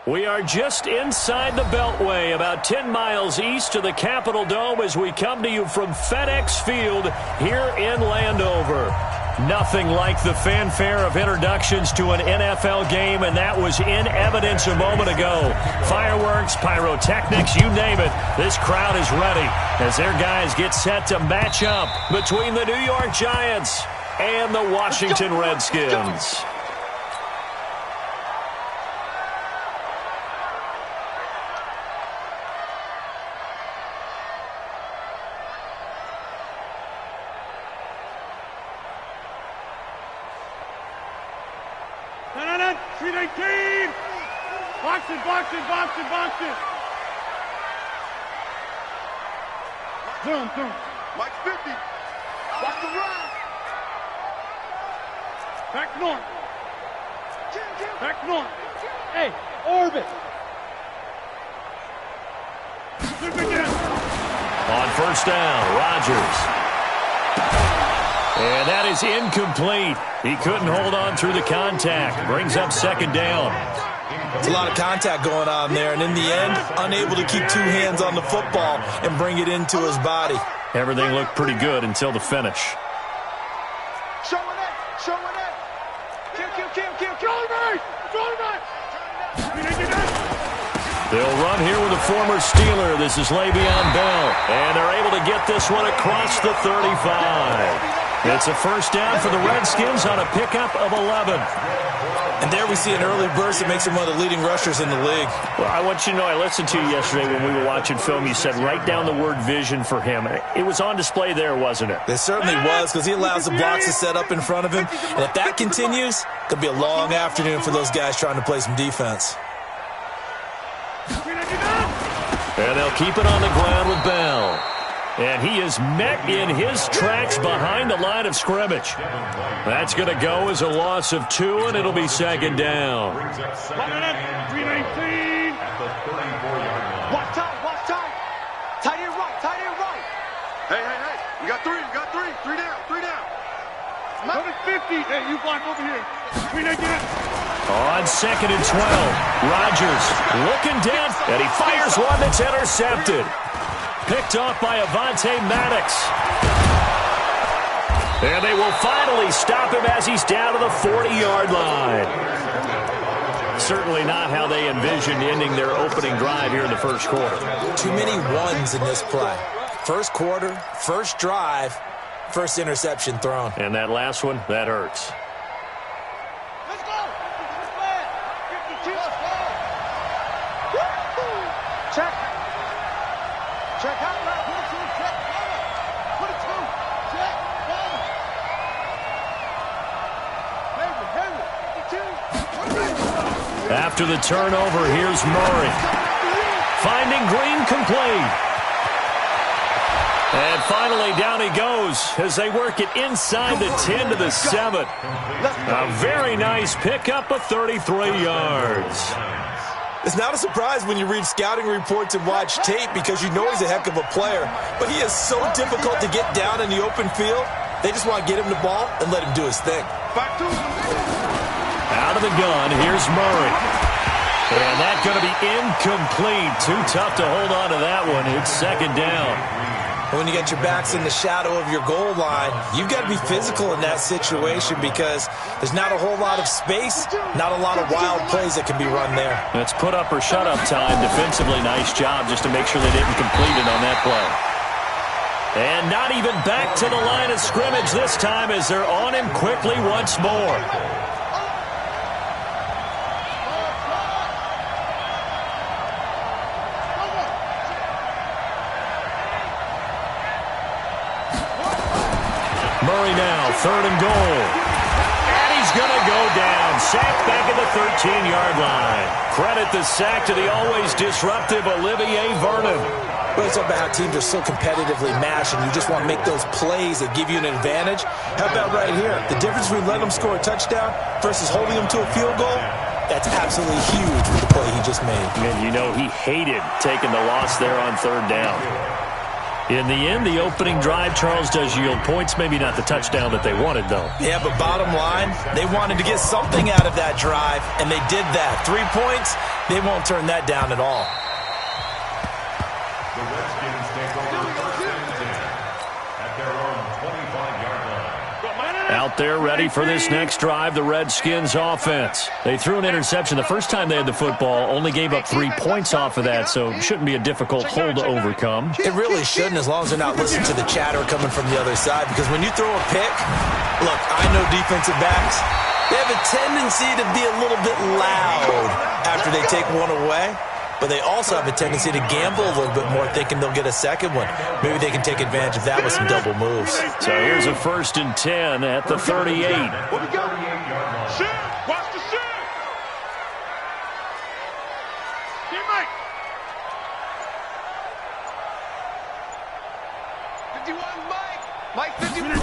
We are just inside the Beltway, about 10 miles east of the Capitol Dome as we come to you from FedEx Field here in Landover. Nothing like the fanfare of introductions to an NFL game, and that was in evidence a moment ago. Fireworks, pyrotechnics, you name it. This crowd is ready as their guys get set to match up between the New York Giants and the Washington Redskins. Box it. Zoom. Mike 50. Watch the run. Back north. Hey, orbit. On first down, Rodgers. And that is incomplete. He couldn't hold on through the contact. Brings up second down. It's a lot of contact going on there, and in the end, unable to keep two hands on the football and bring it into his body. Everything looked pretty good until the finish. Showing it. They'll run here with a former Steeler. This is Le'Veon Bell, and they're able to get this one across the 35. It's a first down for the Redskins on a pickup of 11. And there we see an early burst that makes him one of the leading rushers in the league. Well, I want you to know, I listened to you yesterday when we were watching film. You said write down the word vision for him. It was on display there, wasn't it? It certainly was, because he allows the blocks to set up in front of him. And if that continues, it could be a long afternoon for those guys trying to play some defense. And they'll keep it on the ground with Bell. And he is met in his tracks behind the line of scrimmage. That's going to go as a loss of 2, and it'll be second down. 319. Watch time. Tight end right. Hey. You got three. 3 down. Go to 50. Hey, you block over here. 319. On second and 12, Rodgers looking down, and he fires one that's intercepted. Picked off by Avonte Maddox. And they will finally stop him as he's down to the 40-yard line. Certainly not how they envisioned ending their opening drive here in the first quarter. Too many ones in this play. First quarter, first drive, first interception thrown. And that last one, that hurts. Let's go. 52. Check. Check out. Put it through. Check. After the turnover, here's Murray. Finding Green complete. And finally, down he goes as they work it inside the 10 to the 7. A very nice pickup of 33 yards. It's not a surprise when you read scouting reports and watch tape because you know he's a heck of a player. But he is so difficult to get down in the open field. They just want to get him the ball and let him do his thing. Out of the gun, here's Murray. And that's going to be incomplete. Too tough to hold on to that one. It's second down. When you get your backs in the shadow of your goal line, you've got to be physical in that situation because there's not a whole lot of space, not a lot of wild plays that can be run there. It's put up or shut up time. Defensively, nice job just to make sure they didn't complete it on that play. And not even back to the line of scrimmage this time as they're on him quickly once more. Murray now, third and goal. And he's going to go down. Sacked back at the 13-yard line. Credit the sack to the always disruptive Olivier Vernon. Well, it's about how teams are so competitively matched, and you just want to make those plays that give you an advantage. How about right here? The difference between letting them score a touchdown versus holding them to a field goal, that's absolutely huge with the play he just made. And you know he hated taking the loss there on third down. In the end, the opening drive, Charles, does yield points. Maybe not the touchdown that they wanted, though. Yeah, but bottom line, they wanted to get something out of that drive, and they did that. 3 points, they won't turn that down at all. The Redskins take over first and 10 at their own 25-yard line. Out there ready for this next drive, the Redskins offense. They threw an interception the first time they had the football, only gave up 3 points off of that, so it shouldn't be a difficult hole to overcome. It really shouldn't, as long as they're not listening to the chatter coming from the other side, because when you throw a pick, look, I know defensive backs, they have a tendency to be a little bit loud after they take one away. But they also have a tendency to gamble a little bit more, thinking they'll get a second one. Maybe they can take advantage of that with some double moves. So here's a 1st and 10 at the 38. What we got? Shit! Watch the shit! Teammate! 51, Mike! Mike, 51!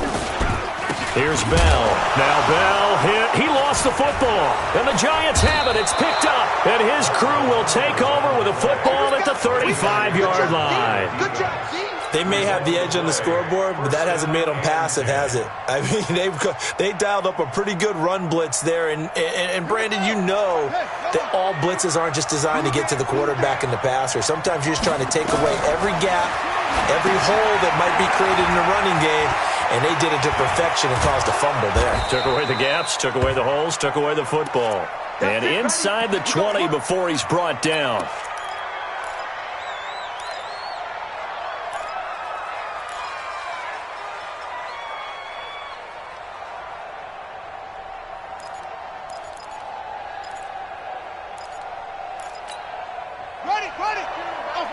Here's Bell. Now Bell hit. He lost the football. And the Giants have it. It's picked up. And his crew will take over with a football at the 35-yard line. Good job, team! They may have the edge on the scoreboard, but that hasn't made them passive, has it? I mean, they dialed up a pretty good run blitz there. And Brandon, you know that all blitzes aren't just designed to get to the quarterback and the passer. Sometimes you're just trying to take away every gap, every hole that might be created in the running game. And they did it to perfection and caused a fumble there. Took away the gaps, took away the holes, took away the football. And inside the 20 before he's brought down. Ready! Off!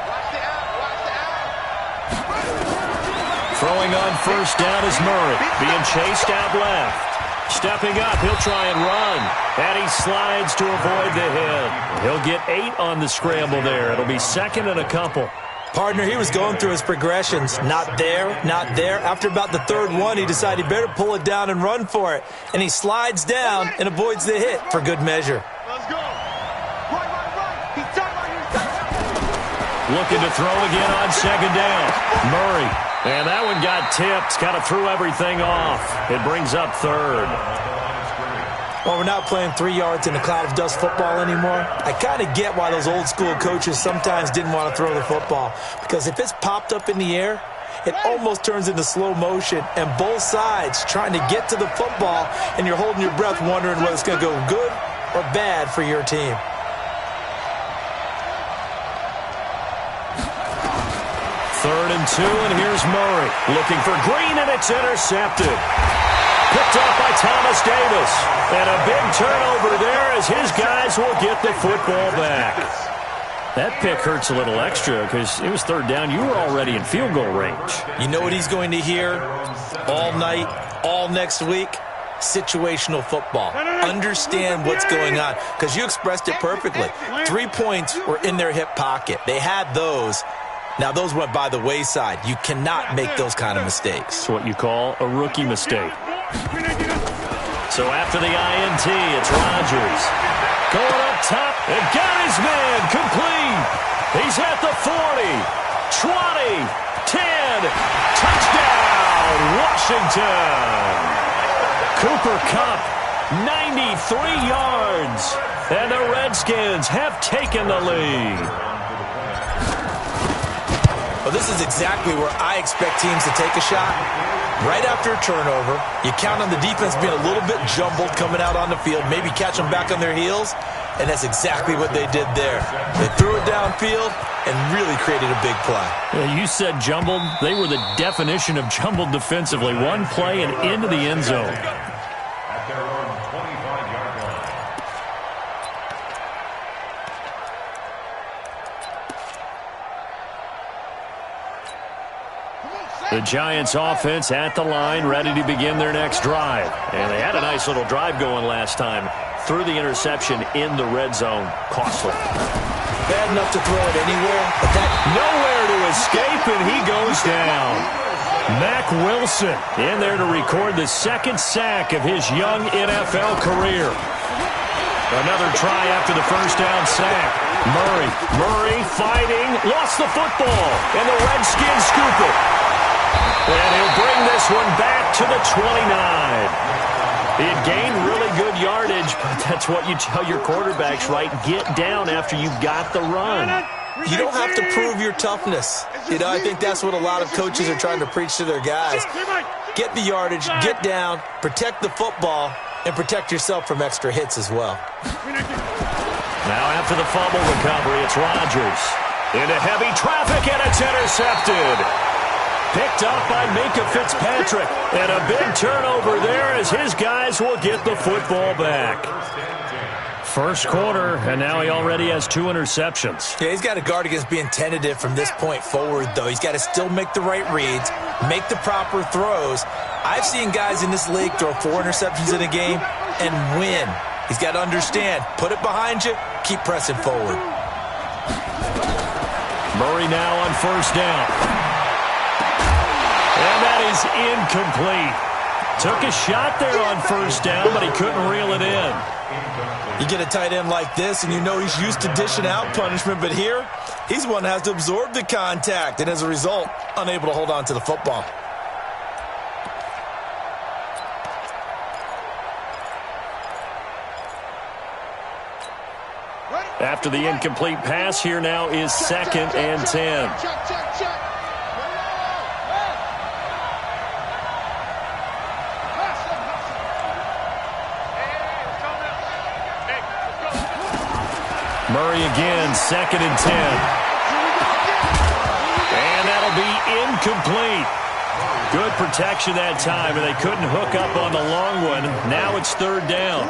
Watch the out! Throwing on 1st down is Murray. Being chased out left. Stepping up, he'll try and run. And he slides to avoid the hit. He'll get 8 on the scramble there. It'll be 2nd and a couple. Partner, he was going through his progressions. Not there. After about the 3rd one, he decided he better pull it down and run for it. And he slides down and avoids the hit for good measure. Let's go! Right! He's done right here! Looking to throw again on 2nd down. Murray. And that one got tipped. Kind of threw everything off. It brings up 3rd. Well, we're not playing 3 yards in a cloud of dust football anymore. I kind of get why those old school coaches sometimes didn't want to throw the football. Because if it's popped up in the air, it almost turns into slow motion. And both sides trying to get to the football, and you're holding your breath wondering whether it's going to go good or bad for your team. Third and 2, and here's Murray. Looking for Green, and it's intercepted. Picked off by Thomas Davis. And a big turnover there as his guys will get the football back. That pick hurts a little extra because it was 3rd down. You were already in field goal range. You know what he's going to hear all night, all next week? Situational football. Understand what's going on, because you expressed it perfectly. 3 points were in their hip pocket. They had those. Now, those went by the wayside. You cannot make those kind of mistakes. It's what you call a rookie mistake. So after the INT, it's Rodgers. Going up top and got his man complete. He's at the 40, 20, 10. Touchdown, Washington. Cooper Kupp, 93 yards. And the Redskins have taken the lead. Well, this is exactly where I expect teams to take a shot. Right after a turnover, you count on the defense being a little bit jumbled coming out on the field, maybe catch them back on their heels, and that's exactly what they did there. They threw it downfield and really created a big play. Yeah, you said jumbled. They were the definition of jumbled defensively. One play and into the end zone. At their own 25-yard line. The Giants offense at the line, ready to begin their next drive. And they had a nice little drive going last time. Threw the interception in the red zone. Costly. Bad enough to throw it anywhere, but that nowhere to escape, and he goes down. Mack Wilson in there to record the 2nd sack of his young NFL career. Another try after the first down sack. Murray fighting, lost the football, and the Redskins scoop it. And he'll bring this one back to the 29. He had gained really good yardage, but that's what you tell your quarterbacks, right? Get down after you've got the run. You don't have to prove your toughness. I think that's what a lot of coaches are trying to preach to their guys. Get the yardage, get down, protect the football, and protect yourself from extra hits as well. Now after the fumble recovery, it's Rodgers. Into heavy traffic, and it's intercepted. Picked up by Minkah Fitzpatrick. And a big turnover there as his guys will get the football back. First quarter, and now he already has 2 interceptions. Yeah, he's got to guard against being tentative from this point forward, though. He's got to still make the right reads, make the proper throws. I've seen guys in this league throw 4 interceptions in a game and win. He's got to understand, put it behind you, keep pressing forward. Murray now on first down. And that is incomplete. Took a shot there on first down, but he couldn't reel it in. You get a tight end like this, and you know he's used to dishing out punishment, but here, he's the one that has to absorb the contact, and as a result, unable to hold on to the football. After the incomplete pass, here now is 2nd and 10. Murray again, 2nd and 10. And that'll be incomplete. Good protection that time, and they couldn't hook up on the long one. Now it's 3rd down.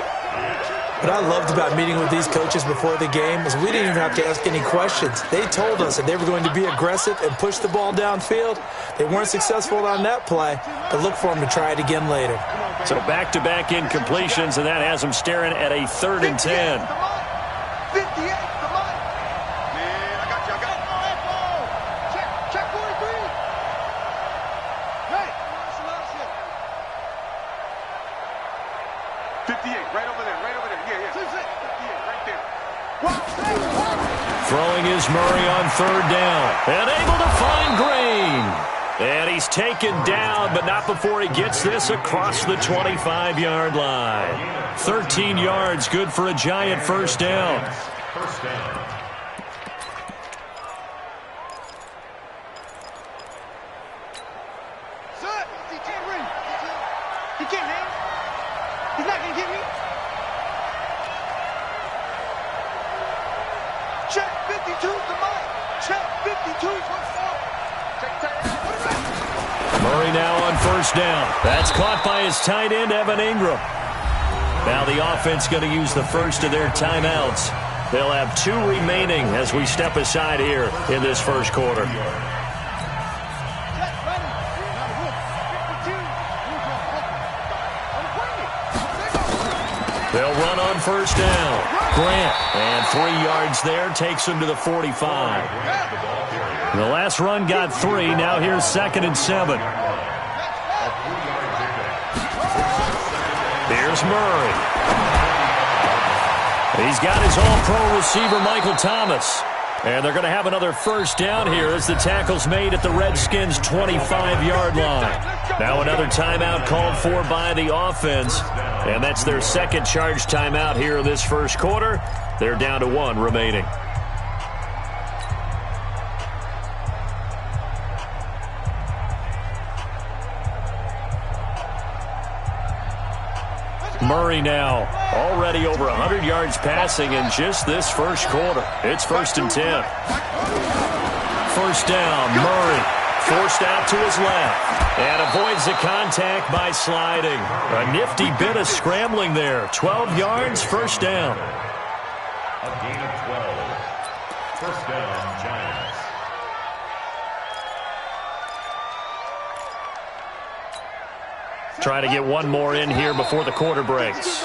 What I loved about meeting with these coaches before the game is we didn't even have to ask any questions. They told us that they were going to be aggressive and push the ball downfield. They weren't successful on that play, but look for them to try it again later. So back-to-back incompletions, and that has them staring at a 3rd and 10. 58, come on. Man, I got you. Check 43. Hey, 58, right over there. Yeah. 58, right there. Throwing is Murray on 3rd down. And able to find Green. And he's taken down, but not before he gets this across the 25-yard line. 13 yards, good for a giant first down. Son, he can't run. He can't hang. He's not going to get me. Check 52 is the mic. Check 52 is what's up. Murray now on first down. That's caught by his tight end, Evan Ingram. Now the offense going to use the first of their timeouts. They'll have 2 remaining as we step aside here in this first quarter. They'll run on first down. Grant, and 3 yards there, takes him to the 45. The last run got 3. Now here's 2nd and 7. Here's Murray. He's got his all-pro receiver, Michael Thomas. And they're going to have another first down here as the tackle's made at the Redskins' 25-yard line. Now another timeout called for by the offense. And that's their 2nd charge timeout here in this first quarter. They're down to 1 remaining. Murray now already over 100 yards passing in just this first quarter. It's 1st and 10. First down, Murray forced out to his left and avoids the contact by sliding. A nifty bit of scrambling there. 12 yards, first down. A gain of 12. First down, Giants. Try to get one more in here before the quarter breaks.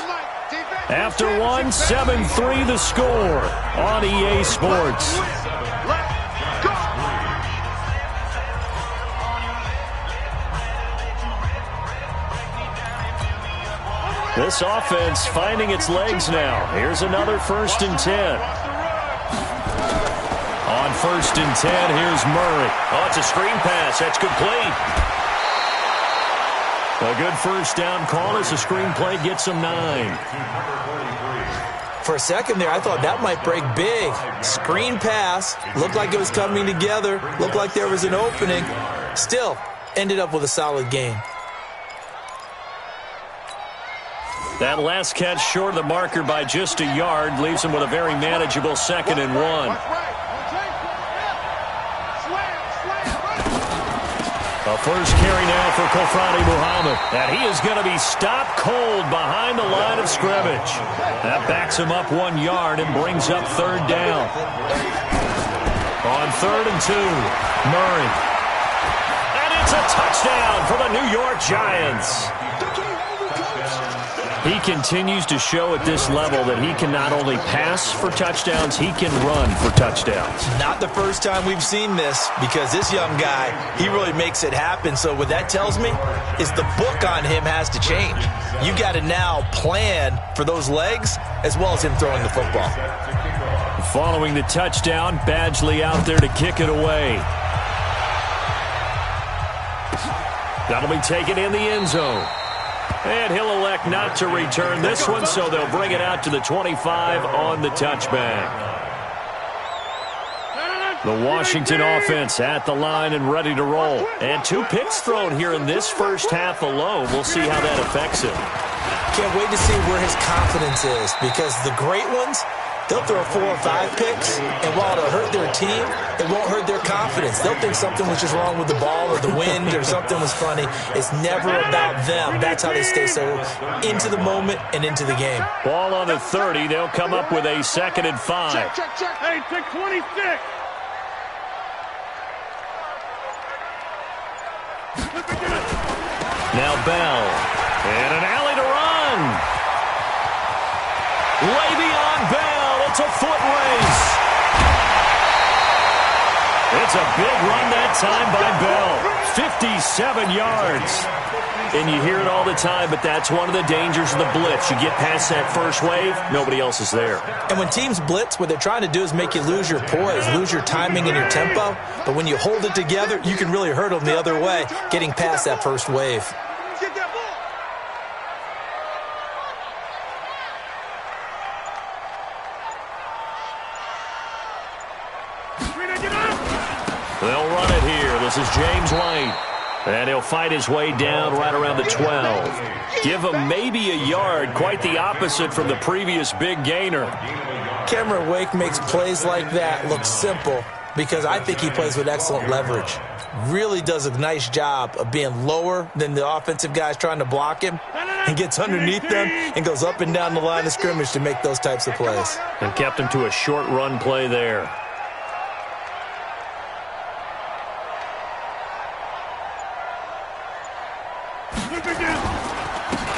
After one, 7-3 the score on EA Sports. This offense finding its legs now. Here's another 1st and 10. On 1st and 10, here's Murray. Oh, it's a screen pass. That's complete. A good first down call as the screen play gets him 9. For a second there, I thought that might break big. Screen pass. Looked like it was coming together. Looked like there was an opening. Still, ended up with a solid gain. That last catch short of the marker by just a yard leaves him with a very manageable 2nd and 1. A first carry now for Kofrani Muhammad. And he is going to be stopped cold behind the line of scrimmage. That backs him up 1 yard and brings up 3rd down. On 3rd and 2, Murray. And it's a touchdown for the New York Giants. He continues to show at this level that he can not only pass for touchdowns, he can run for touchdowns. Not the first time we've seen this, because this young guy, he really makes it happen. So what that tells me is the book on him has to change. You got to now plan for those legs as well as him throwing the football. Following the touchdown, Badgley out there to kick it away. That'll be taken in the end zone. And he'll elect not to return this one, so they'll bring it out to the 25 on the touchback. The Washington offense at the line and ready to roll. And 2 picks thrown here in this first half alone. We'll see how that affects him. Can't wait to see where his confidence is, because the great ones, they'll throw 4 or 5 picks, and while it'll hurt their team, it won't hurt their confidence. They'll think something was just wrong with the ball or the wind or something was funny. It's never about them. That's how they stay so into the moment and into the game. Ball on the 30. They'll come up with a 2nd and 5. Check. Hey, check 26. Now Bell. And an alley to run. Way beyond Bell. It's a foot race. It's a big run that time by Bell. 57 yards. And you hear it all the time, but that's one of the dangers of the blitz. You get past that first wave, nobody else is there. And when teams blitz, what they're trying to do is make you lose your poise, lose your timing and your tempo. But when you hold it together, you can really hurt them the other way, getting past that first wave. Get that ball. They'll run it here. This is James White. And he'll fight his way down right around the 12. Give him maybe a yard, quite the opposite from the previous big gainer. Cameron Wake makes plays like that look simple because I think he plays with excellent leverage. Really does a nice job of being lower than the offensive guys trying to block him and gets underneath them and goes up and down the line of scrimmage to make those types of plays. And kept him to a short run play there.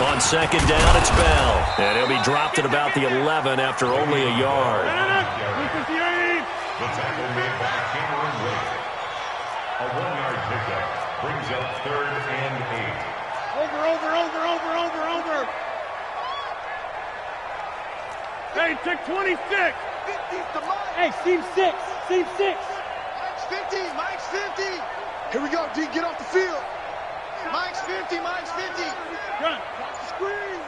On 2nd down, it's Bell. And he'll be dropped at about the 11 after only a yard. The tackle made by Cameron Wake. A 1-yard pickup brings up 3rd and 8. Over. Hey, check 26. 50's to Mike. Hey, seam 6. Mike's 50. Here we go, D. Get off the field. Mike's 50. Run.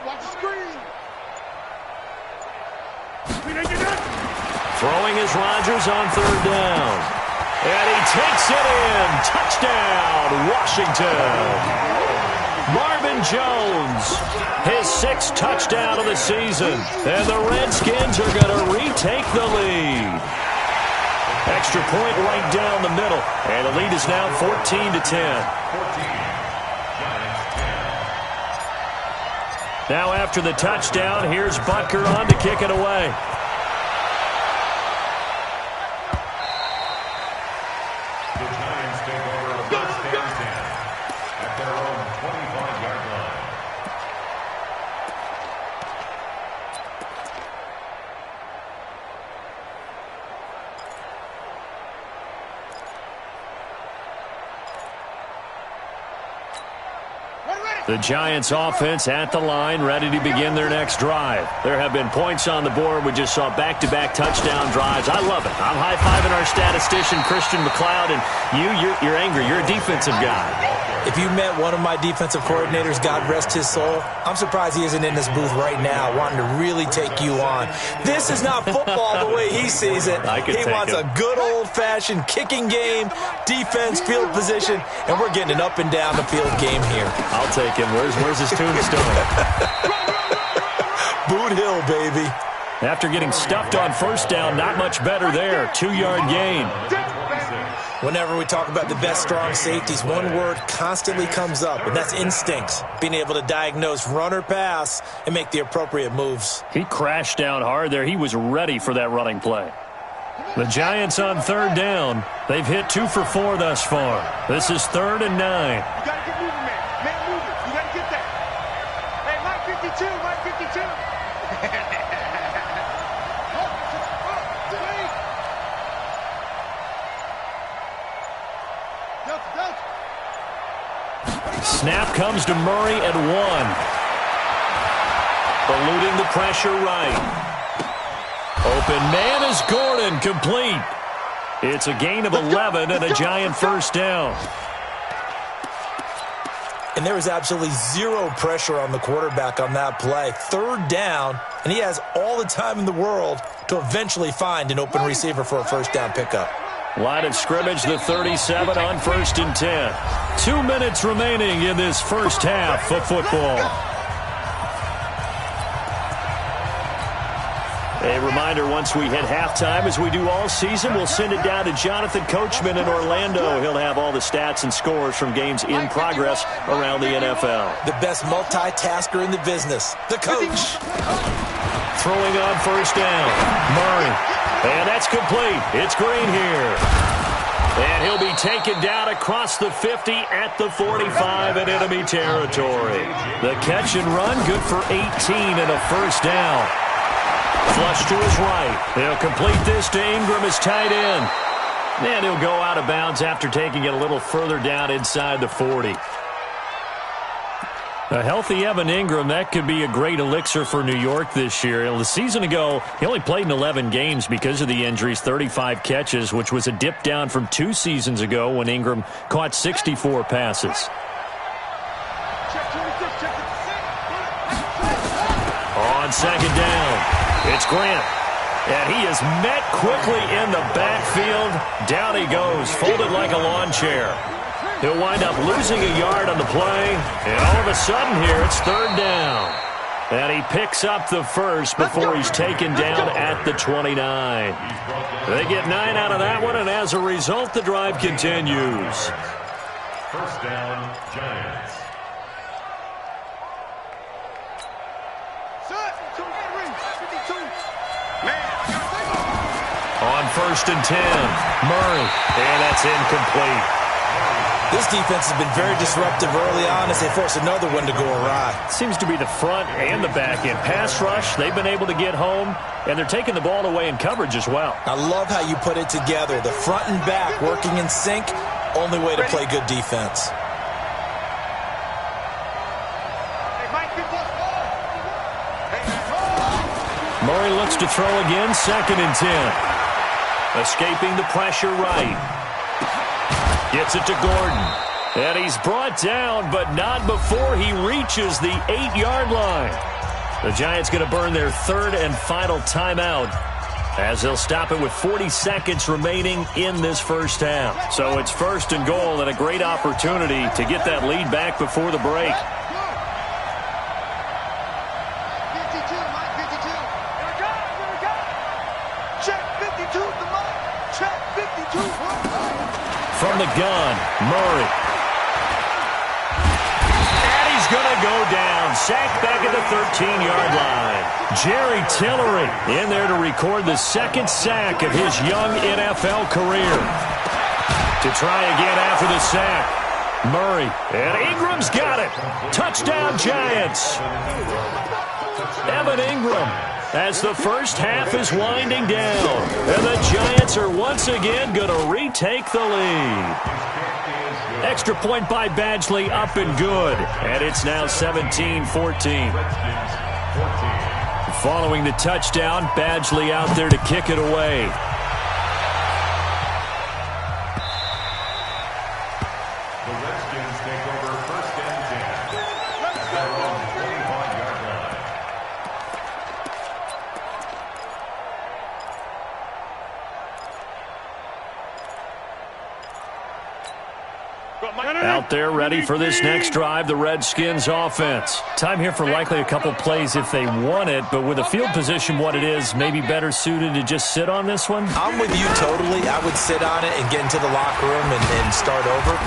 Watch the screen. Throwing is Rodgers on 3rd down. And he takes it in. Touchdown, Washington. Marvin Jones, his 6th touchdown of the season. And the Redskins are going to retake the lead. Extra point right down the middle. And the lead is now 14-10. Now after the touchdown, here's Butker on to kick it away. The Giants take over a 1st and 10 at their own 25-yard line. Ready. The Giants offense at the line, ready to begin their next drive. There have been points on the board. We just saw back-to-back touchdown drives. I love it. I'm high-fiving our statistician, Christian McLeod, and you're angry. You're a defensive guy. If you met one of my defensive coordinators, God rest his soul, I'm surprised he isn't in this booth right now wanting to really take you on. This is not football the way he sees it. He wants a good old-fashioned kicking game, defense, field position, and we're getting an up-and-down-the-field game here. I'll take him. Where's his tombstone? Boot Hill, baby. After getting stuffed on first down, not much better there. 2-yard gain. Whenever we talk about the best strong safeties, one word constantly comes up, and that's instincts. Being able to diagnose run or pass and make the appropriate moves. He crashed down hard there. He was ready for that running play. The Giants on third down. They've hit 2 for 4 thus far. This is 3rd and 9. You got to get moving, man. Man, moving. You got to get that. Hey, Mike 52, Mike 52. Snap comes to Murray at 1. Eluding the pressure right. Open man is Gordon, complete. It's a gain of 11 and a Giant first down. And there was absolutely zero pressure on the quarterback on that play. 3rd down, and he has all the time in the world to eventually find an open receiver for a first down pickup. Line of scrimmage, the 37 on 1st and 10. 2 minutes remaining in this first half of football. A reminder, once we hit halftime, as we do all season, we'll send it down to Jonathan Coachman in Orlando. He'll have all the stats and scores from games in progress around the NFL. The best multitasker in the business, the coach. Throwing on first down, Murray. And that's complete. It's Green here. And he'll be taken down across the 50 at the 45 in enemy territory. The catch and run, good for 18 and a first down. Flush to his right. He'll complete this to Ingram as tight end. And he'll go out of bounds after taking it a little further down inside the 40. A healthy Evan Ingram, that could be a great elixir for New York this year. The season ago, he only played in 11 games because of the injuries, 35 catches, which was a dip down from 2 seasons ago when Ingram caught 64 passes. On second down, it's Grant. And he is met quickly in the backfield. Down he goes, folded like a lawn chair. He'll wind up losing a yard on the play, and all of a sudden here it's 3rd down. And he picks up the first before he's taken down at the 29. They get 9 out of that one, and as a result, the drive continues. First down, Giants. On 1st and 10, Murray, and that's incomplete. This defense has been very disruptive early on as they force another one to go awry. Seems to be the front and the back end. Pass rush, they've been able to get home, and they're taking the ball away in coverage as well. I love how you put it together. The front and back working in sync, only way to play good defense. Murray looks to throw again, 2nd and 10. Escaping the pressure right. Gets it to Gordon. And he's brought down, but not before he reaches the 8-yard line. The Giants going to burn their 3rd and final timeout as they'll stop it with 40 seconds remaining in this first half. So it's 1st and goal and a great opportunity to get that lead back before the break. From the gun, Murray. And he's going to go down. Sacked back at the 13-yard line. Jerry Tillery in there to record the 2nd sack of his young NFL career. To try again after the sack. Murray. And Ingram's got it. Touchdown, Giants. Evan Ingram, as the first half is winding down. And the Giants are once again going to retake the lead. Extra point by Badgley, up and good. And it's now 17-14. Following the touchdown, Badgley out there to kick it away. The Redskins take over first and 10 at their own 25-yard line. Out there ready for this next drive, the Redskins offense. Time here for likely a couple plays if they want it, but with the field position what it is, maybe better suited to just sit on this one? I'm with you totally. I would sit on it and get into the locker room and start over.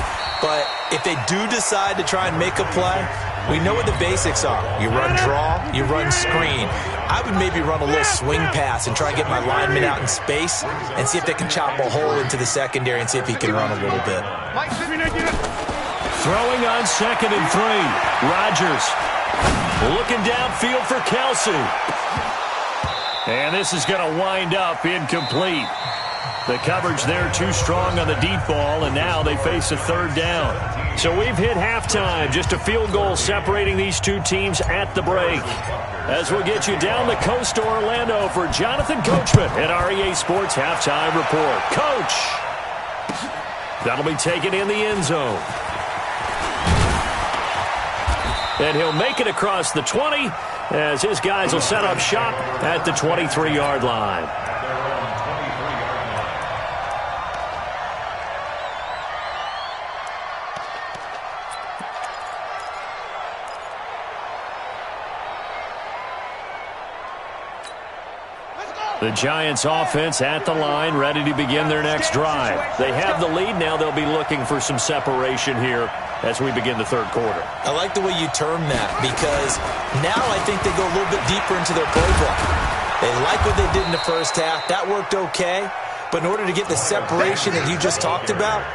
But if they do decide to try and make a play, we know what the basics are. You run draw, you run screen. I would maybe run a little swing pass and try and get my lineman out in space and see if they can chop a hole into the secondary and see if he can run a little bit. Throwing on 2nd and 3. Rodgers looking downfield for Kelsey. And this is going to wind up incomplete. The coverage there too strong on the deep ball, and now they face a 3rd down. So we've hit halftime. Just a field goal separating these two teams at the break. As we'll get you down the coast to Orlando for Jonathan Coachman at REA Sports Halftime Report. Coach! That'll be taken in the end zone. And he'll make it across the 20 as his guys will set up shop at the 23-yard line. The Giants offense at the line, ready to begin their next drive. They have the lead. Now they'll be looking for some separation here as we begin the 3rd quarter. I like the way you term that because now I think they go a little bit deeper into their playbook. They like what they did in the first half. That worked okay. But in order to get the separation that you just talked about,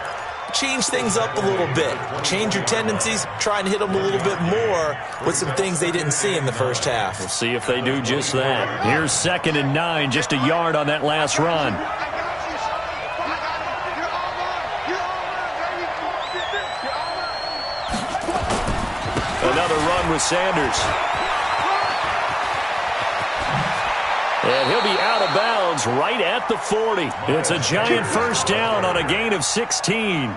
change things up a little bit. Change your tendencies. Try and hit them a little bit more with some things they didn't see in the first half. We'll see if they do just that. Here's 2nd and 9, just a yard on that last run. Another run with Sanders. And he'll be out of bounds right at the 40. It's a Giant first down on a gain of 16.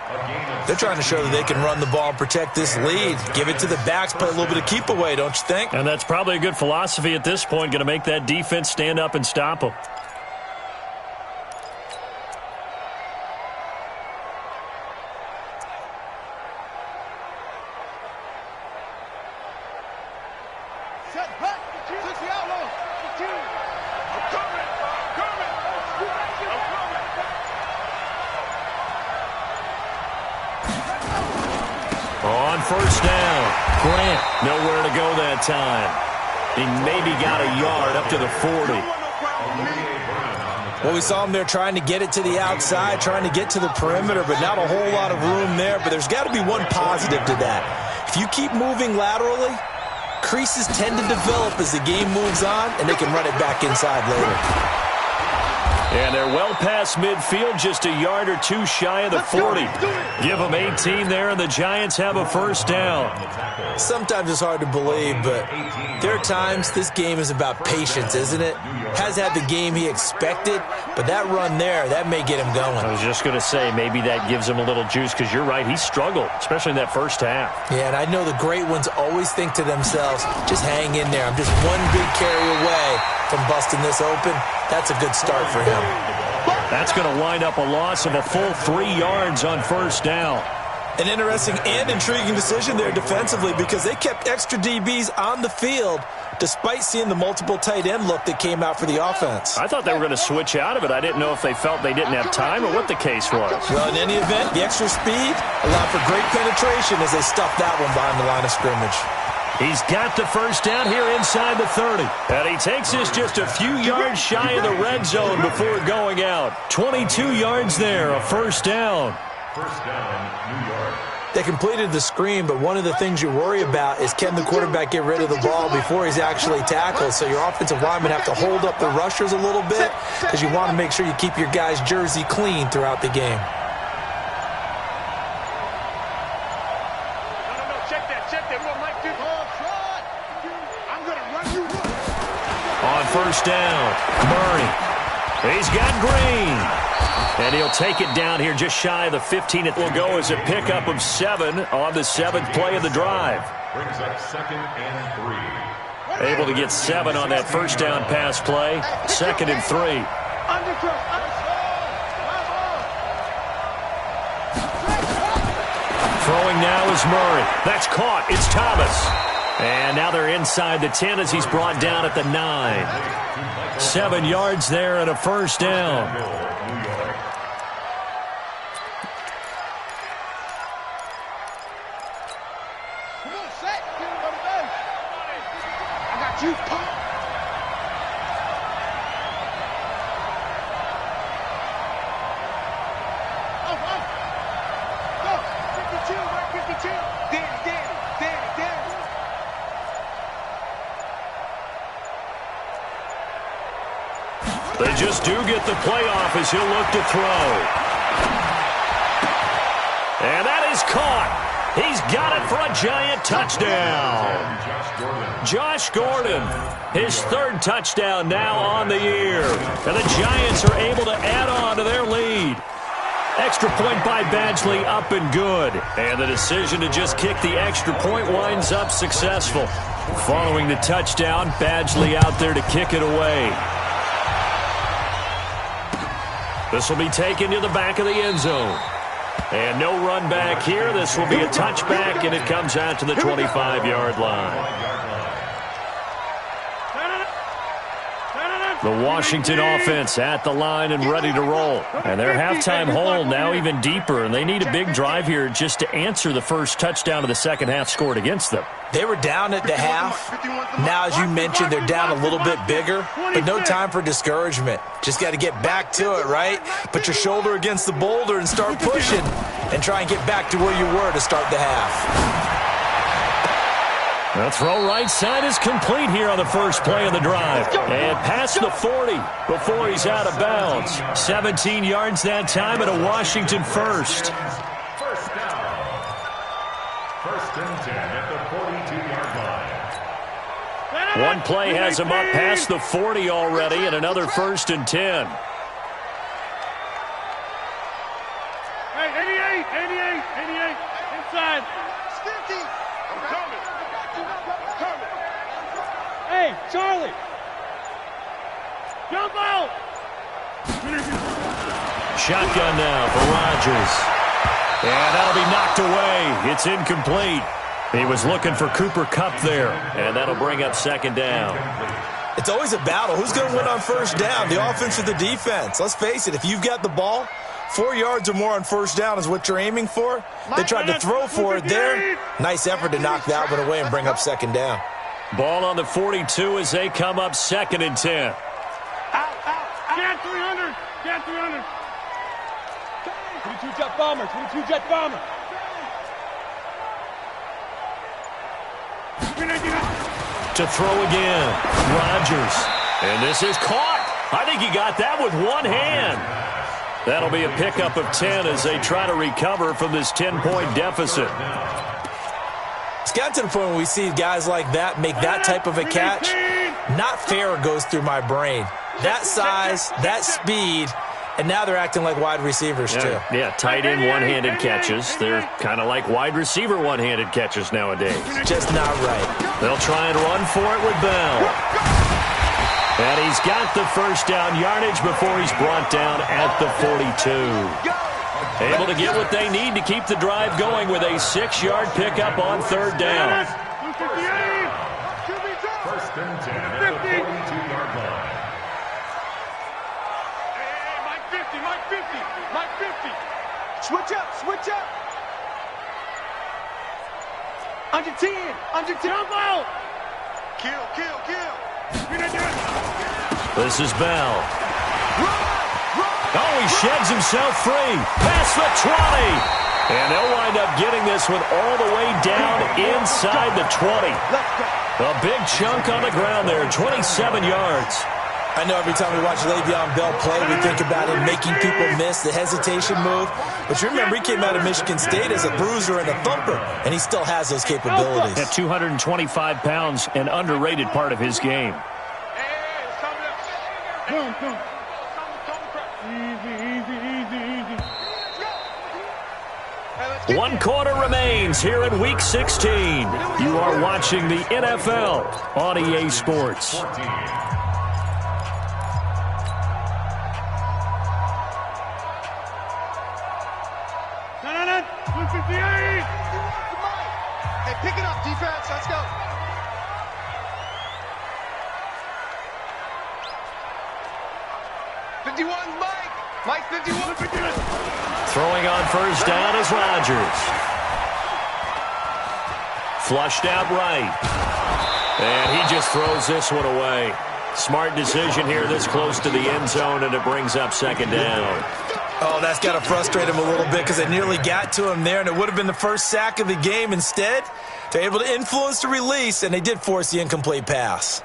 They're trying to show that they can run the ball and protect this lead. Give it to the backs, play a little bit of keep away, don't you think? And that's probably a good philosophy at this point, going to make that defense stand up and stop them. On first down, Grant nowhere to go that time. He maybe got a yard up to the 40. Well, we saw him there trying to get it to the outside, trying to get to the perimeter, but not a whole lot of room there. But there's got to be one positive to that. If you keep moving laterally, creases tend to develop as the game moves on, and they can run it back inside later. And they're well past midfield, just a yard or two shy of the 40. Give them 18 there, and the Giants have a first down. Sometimes it's hard to believe, but there are times this game is about patience, isn't it? Has had the game he expected, but that run there, that may get him going. I was just going to say, maybe that gives him a little juice, because you're right, he struggled, especially in that first half. Yeah, and I know the great ones always think to themselves, just hang in there. I'm just one big carry away from busting this open. That's a good start for him. That's going to wind up a loss of a full 3 yards on first down. An interesting and intriguing decision there defensively because they kept extra DBs on the field despite seeing the multiple tight end look that came out for the offense. I thought they were going to switch out of it. I didn't know if they felt they didn't have time or what the case was. Well, in any event, the extra speed allowed for great penetration as they stuffed that one behind the line of scrimmage. He's got the first down here inside the 30. And he takes this just a few yards shy of the red zone before going out. 22 yards there, a first down. First down, New York. They completed the screen, but one of the things you worry about is can the quarterback get rid of the ball before he's actually tackled? So your offensive linemen have to hold up the rushers a little bit because you want to make sure you keep your guy's jersey clean throughout the game. On first down, Murray. He's got Green. And he'll take it down here just shy of the 15. It will go as a pickup of 7 on the 7th play of the drive. Brings up 2nd and 3. Able to get 7 on that first down pass play. 2nd and 3. Throwing now is Murray. That's caught. It's Thomas. And now they're inside the 10 as he's brought down at the 9. 7 yards there and a first down. I got you, Pop. They just do get the play off as he'll look to throw. And that is caught. He's got it for a giant touchdown. Josh Gordon, his 3rd touchdown now on the year. And the Giants are able to add on to their lead. Extra point by Badgley, up and good. And the decision to just kick the extra point winds up successful. Following the touchdown, Badgley out there to kick it away. This will be taken to the back of the end zone. And no run back here. This will be a touchback, and it comes out to the 25-yard line. The Washington offense at the line and ready to roll. And their halftime hole now even deeper, and they need a big drive here just to answer the first touchdown of the second half scored against them. They were down at the half. Now, as you mentioned, they're down a little bit bigger, but no time for discouragement. Just got to get back to it, right? Put your shoulder against the boulder and start pushing and try and get back to where you were to start the half. The throw right side is complete here on the first play of the drive. And past the 40 before he's out of bounds. 17 yards that time and a Washington first. First down. 1st and 10 at the 42-yard line. One play has him up past the 40 already and another 1st and 10. Hey, 88, inside. 50. I'm coming. Hey, Charlie! Jump out! Shotgun now for Rodgers. And that'll be knocked away. It's incomplete. He was looking for Cooper Kupp there. And that'll bring up 2nd down. It's always a battle. Who's going to win on first down, the offense or the defense? Let's face it, if you've got the ball, 4 yards or more on first down is what you're aiming for. They tried to throw for it there. Nice effort to knock that one away and bring up 2nd down. Ball on the 42 as they come up 2nd and 10. Out. Get 300. Get 300. 22 jet bomber. 22 jet bomber. To throw again. Rodgers. And this is caught. I think he got that with one hand. That'll be a pickup of 10 as they try to recover from this 10-point deficit. It's gotten to the point where we see guys like that make that type of a catch. Not fair goes through my brain. That size, that speed, and now they're acting like wide receivers too. Yeah, tight end one-handed catches. They're kind of like wide receiver one-handed catches nowadays. Just not right. They'll try and run for it with Bell. And he's got the first down yardage before he's brought down at the 42. Able to get what they need to keep the drive going with a 6-yard pickup on 3rd down. 1st and 10 at the 42-yard line. Hey, Mike 50. Mike 50. Switch up. Under 10. Jump out. Kill. This is Bell. Oh, he sheds himself free. Past the 20. And they'll wind up getting this one all the way down inside the 20. A big chunk on the ground there, 27 yards. I know every time we watch Le'Veon Bell play, we think about him making people miss, the hesitation move. But you remember, he came out of Michigan State as a bruiser and a thumper, and he still has those capabilities. At 225 pounds, an underrated part of his game. One quarter remains here in Week 16. You are watching the NFL on EA Sports. Hey, pick it up, defense. Let's go. Mike 51. Throwing on first down is Rodgers. Flushed out right. And he just throws this one away. Smart decision here this close to the end zone, and it brings up second down. Oh, that's got to frustrate him a little bit because it nearly got to him there, and it would have been the first sack of the game. Instead, they're able to influence the release, and they did force the incomplete pass.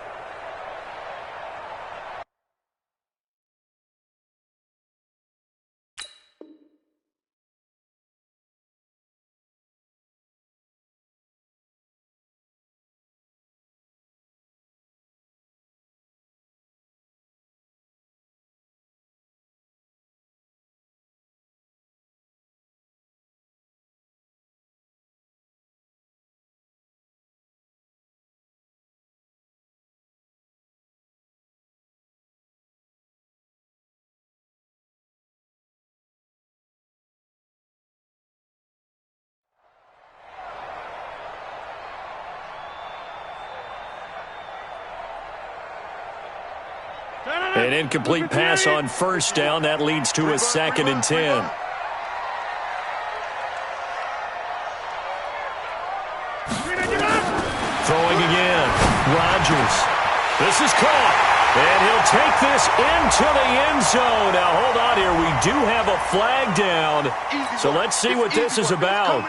An incomplete pass on first down. That leads to a 2nd and 10. Throwing again. Rodgers. This is caught. And he'll take this into the end zone. Now, hold on here. We do have a flag down. So let's see what this is about.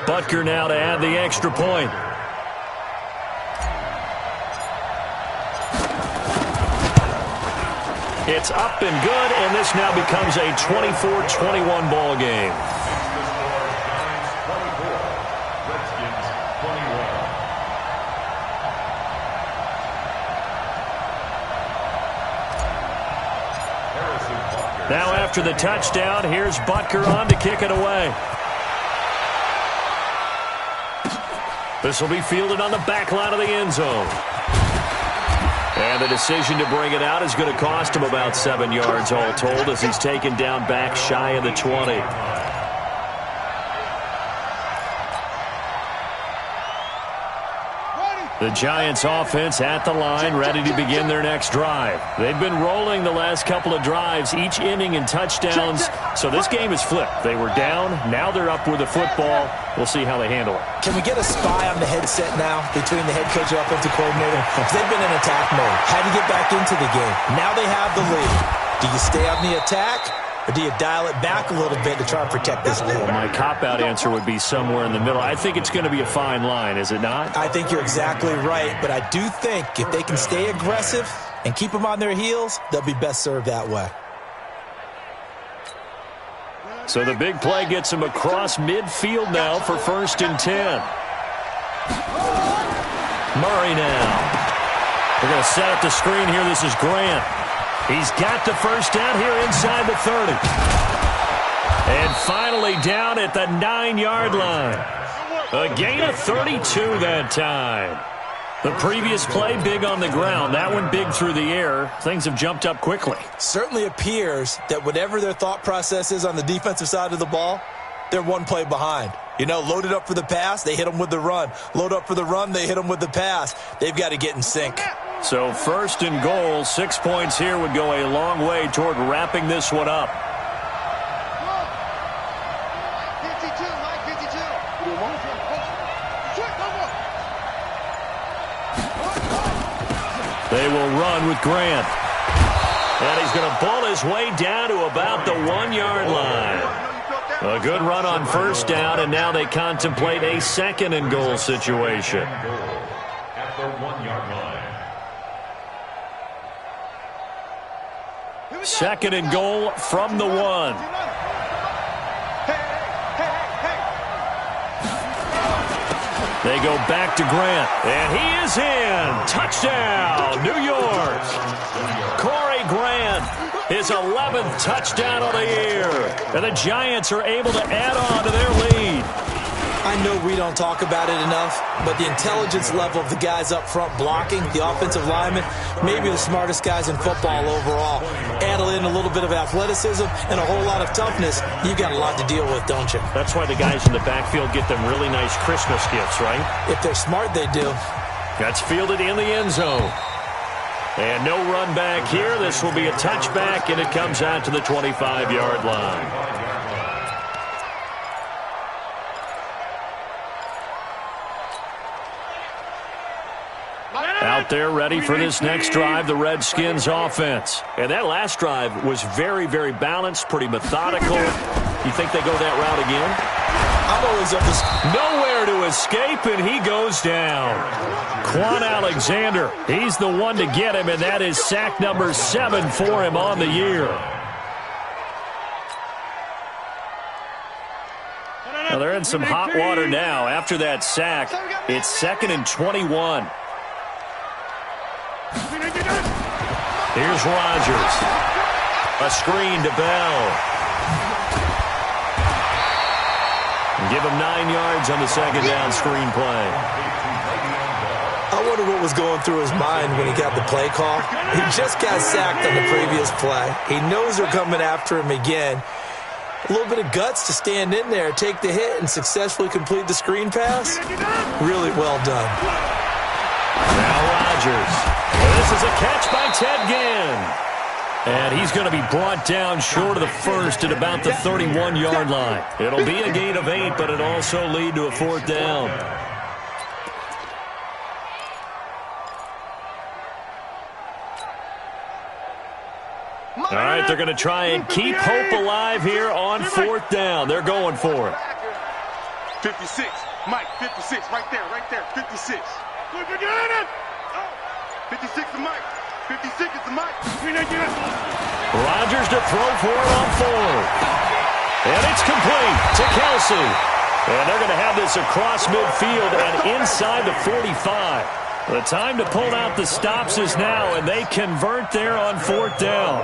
Butker now to add the extra point. It's up and good, and this now becomes a 24-21 ball game. Now after the touchdown, here's Butker on to kick it away. This will be fielded on the back line of the end zone. And the decision to bring it out is going to cost him about 7 yards all told as he's taken down back shy of the 20. The Giants offense at the line, ready to begin their next drive. They've been rolling the last couple of drives, each inning in touchdowns. So this game is flipped. They were down. Now they're up with the football. We'll see how they handle it. Can we get a spy on the headset now between the head coach and offensive coordinator? Because they've been in attack mode. Had to get back into the game. Now they have the lead. Do you stay on the attack, or do you dial it back a little bit to try and protect this lead? Well, my cop-out answer would be somewhere in the middle. I think it's going to be a fine line, is it not? I think you're exactly right, but I do think if they can stay aggressive and keep them on their heels, they'll be best served that way. So the big play gets him across midfield now for 1st and 10. Murray now. They're going to set up the screen here. This is Grant. He's got the first down here inside the 30. And finally down at the 9-yard line. A gain of 32 that time. The previous play, big on the ground. That one big through the air. Things have jumped up quickly. Certainly appears that whatever their thought process is on the defensive side of the ball, they're one play behind. You know, loaded up for the pass, they hit them with the run. Load up for the run, they hit them with the pass. They've got to get in sync. So 1st and goal, 6 points here would go a long way toward wrapping this one up. They will run with Grant. And he's going to ball his way down to about the 1-yard line. A good run on first down, and now they contemplate a second and goal situation. At the 1-yard line. Second and goal from the 1. They go back to Grant, and he is in. Touchdown, New York. Corey Grant, his 11th touchdown of the year. And the Giants are able to add on to their lead. I know we don't talk about it enough, but the intelligence level of the guys up front blocking, the offensive linemen, maybe the smartest guys in football overall. Add in a little bit of athleticism and a whole lot of toughness, you've got a lot to deal with, don't you? That's why the guys in the backfield get them really nice Christmas gifts, right? If they're smart, they do. That's fielded in the end zone. And no run back here. This will be a touchback, and it comes out to the 25-yard line. Out there ready for this next drive, the Redskins offense. And that last drive was very, very balanced, pretty methodical. You think they go that route again? I'm always up to... Nowhere to escape, and he goes down. Quan Alexander, he's the one to get him, and that is sack number 7 for him on the year. Well, they're in some hot water now. After that sack, it's 2nd and 21. Here's Rodgers. A screen to Bell. And give him 9 yards on the second down screen play. I wonder what was going through his mind when he got the play call. He just got sacked on the previous play. He knows they're coming after him again. A little bit of guts to stand in there, take the hit, and successfully complete the screen pass. Really well done. Now Rodgers. This is a catch by Ted Ginn. And he's going to be brought down short of the first at about the 31-yard line. It'll be a gain of 8, but it'll also lead to a 4th down. All right, they're going to try and keep hope alive here on 4th down. They're going for it. 56, Mike, 56, right there, 56. 56 to Mike. 56 is the Mike. Rodgers to throw for it on 4th. And it's complete to Kelsey. And they're going to have this across midfield and inside the 45. The time to pull out the stops is now, and they convert there on 4th down.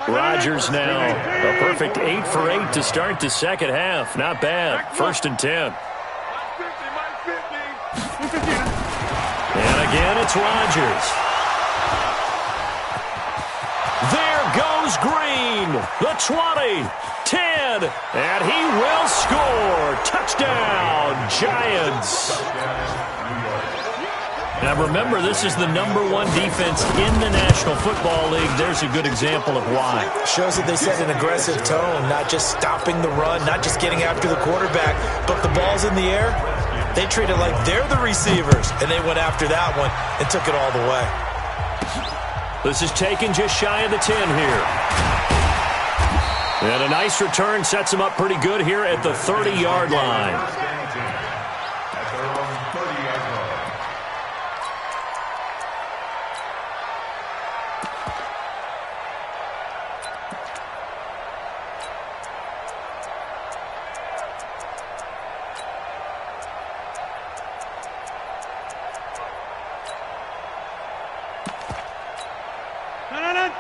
Rodgers now a perfect 8 for 8 to start the second half. Not bad. 1st and 10. And again, it's Rodgers. There goes Green. The 20, 10, and he will score. Touchdown, Giants. Now remember, this is the #1 defense in the National Football League. There's a good example of why. Shows that they set an aggressive tone, not just stopping the run, not just getting after the quarterback, but the ball's in the air. They treat it like they're the receivers, and they went after that one and took it all the way. This is taken just shy of the 10 here. And a nice return sets him up pretty good here at the 30-yard line.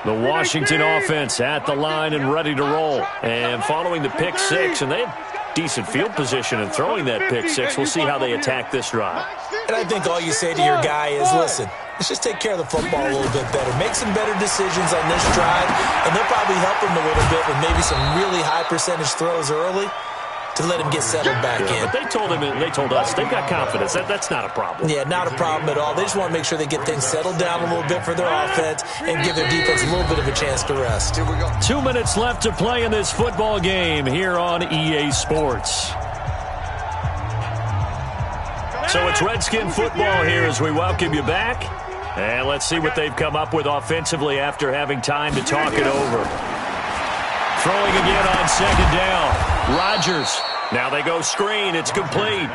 The Washington offense at the line and ready to roll. And following the pick 6, and they had decent field position in throwing that pick 6. We'll see how they attack this drive. And I think all you say to your guy is, listen, let's just take care of the football a little bit better. Make some better decisions on this drive, and they'll probably help him a little bit with maybe some really high percentage throws early to let him get settled back in. But they told him, and they told us, they've got confidence. That's not a problem. Yeah, not a problem at all. They just want to make sure they get things settled down a little bit for their offense and give their defense a little bit of a chance to rest. Here we go. 2 minutes left to play in this football game here on EA Sports. So it's Redskin football here as we welcome you back. And let's see what they've come up with offensively after having time to talk it over. Throwing again on second down. Rodgers. Now they go screen. It's complete.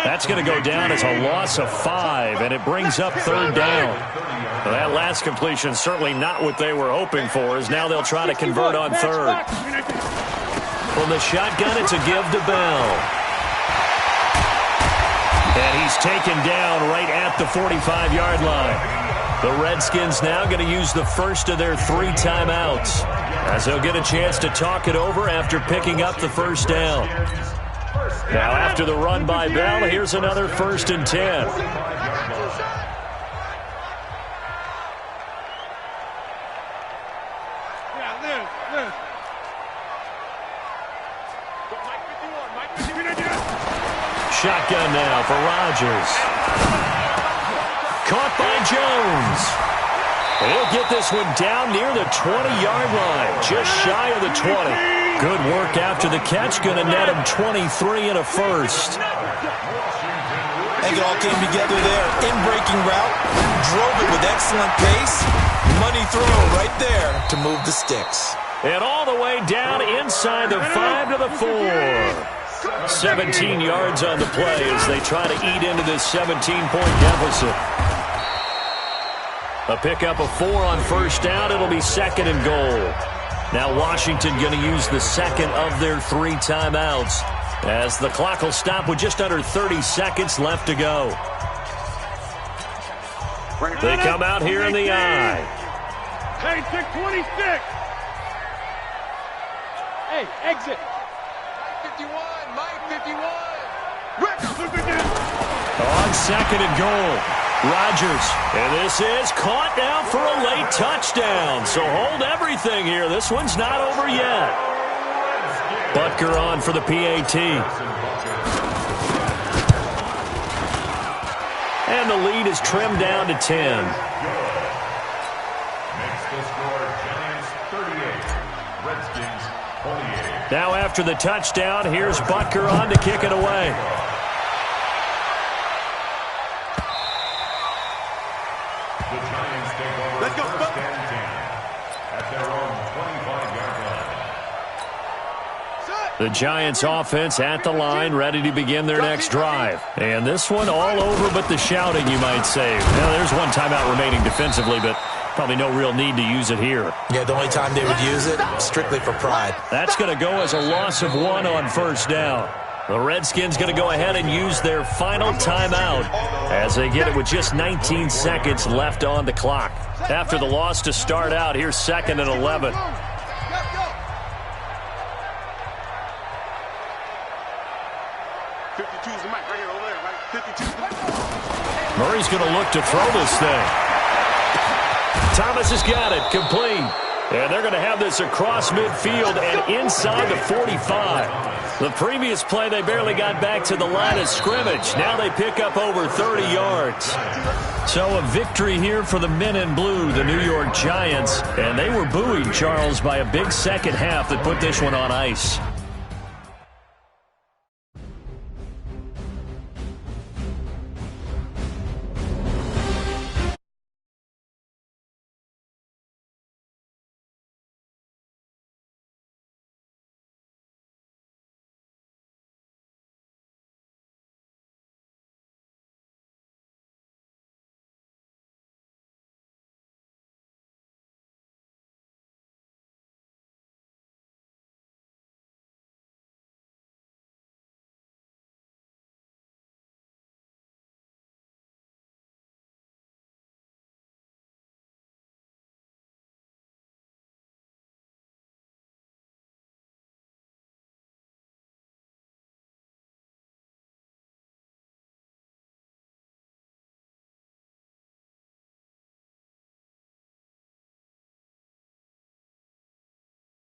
That's going to go down as a loss of 5, and it brings up third down. Well, that last completion certainly not what they were hoping for, as now they'll try to convert on third. From the shotgun, it's a give to Bell. And he's taken down right at the 45-yard line. The Redskins now going to use the first of their 3 timeouts, as they'll get a chance to talk it over after picking up the first down. Now after the run by Bell, here's another 1st and 10. Shotgun now for Rodgers. Caught by Jones. He'll get this one down near the 20-yard line, just shy of the 20. Good work after the catch, going to net him 23 and a first. I think it all came together there. In-breaking route, drove it with excellent pace. Money throw right there to move the sticks. And all the way down inside the 5 to the 4. 17 yards on the play as they try to eat into this 17-point deficit. A pickup of 4 on first down. It'll be 2nd and goal. Now Washington going to use the second of their 3 timeouts, as the clock will stop with just under 30 seconds left to go. They come out here in the I. Hey, 626. Hey, exit. 51, Mike 51. On 2nd and goal, Rodgers. And this is caught now for a late touchdown. So hold everything here. This one's not over yet. Butker on for the PAT. And the lead is trimmed down to 10. Makes the score Giants 38, Redskins 28. Now after the touchdown, here's Butker on to kick it away. The Giants take over. Let's go, 1st and 10 at their own 25-yard line. The Giants offense at the line, ready to begin their next drive. And this one all over but the shouting, you might say. Now, there's 1 timeout remaining defensively, but probably no real need to use it here. Yeah, the only time they would use it, strictly for pride. That's going to go as a loss of 1 on first down. The Redskins going to go ahead and use their final timeout as they get it with just 19 seconds left on the clock. After the loss to start out, here's 2nd and 11. Murray's going to look to throw this thing. Thomas has got it, complete. And they're going to have this across midfield and inside the 45. The previous play, they barely got back to the line of scrimmage. Now they pick up over 30 yards. So a victory here for the men in blue, the New York Giants. And they were buoyed, Charles, by a big second half that put this one on ice.